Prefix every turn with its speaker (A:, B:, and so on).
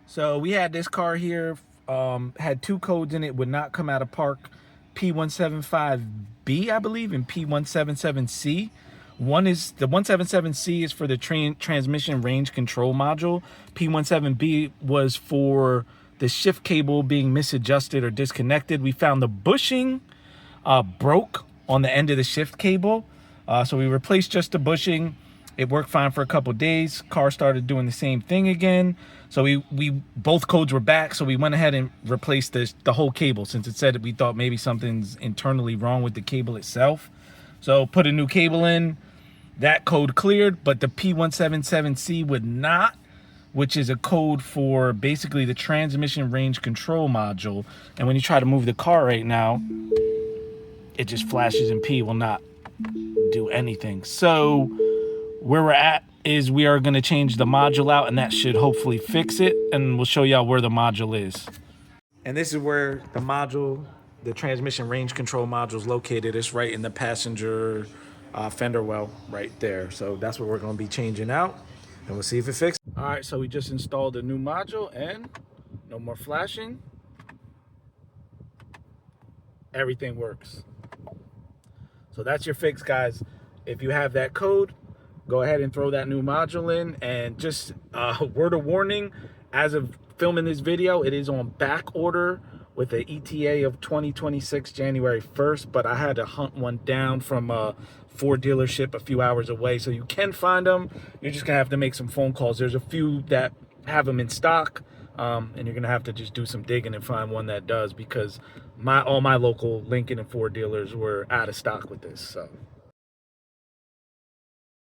A: So we had this car here, had two codes in it, would not come out of park. P175B, I believe, and P177C. One is the 177C is for the transmission range control module. P17B was for the shift cable being misadjusted or disconnected. We found the bushing broke on the end of the shift cable. So we replaced just the bushing. It worked fine for a couple days. Car started doing the same thing again. So we both codes were back. So we went ahead and replaced the whole cable, since it said that we thought maybe something's internally wrong with the cable itself. So put a new cable in. That code cleared, but the P177C would not, which is a code for basically the transmission range control module. And when you try to move the car right now, it just flashes and P will not do anything. So where we're at is we are going to change the module out, and that should hopefully fix it. And we'll show y'all where the module is. And this is where the module, the transmission range control module, is located. It's right in the passenger fender well right there. So that's what we're going to be changing out, and we'll see if it fixes. All right, so we just installed a new module, and no more flashing. Everything works. So that's your fix, guys. If you have that code, go ahead and throw that new module in. And just word of warning, as of filming this video, it is on back order with an ETA of 2026 January 1st, but I had to hunt one down from a Ford dealership a few hours away. So you can find them. You're just gonna have to make some phone calls. There's a few that have them in stock, and you're gonna have to just do some digging and find one that does, because all my local Lincoln and Ford dealers were out of stock with this. So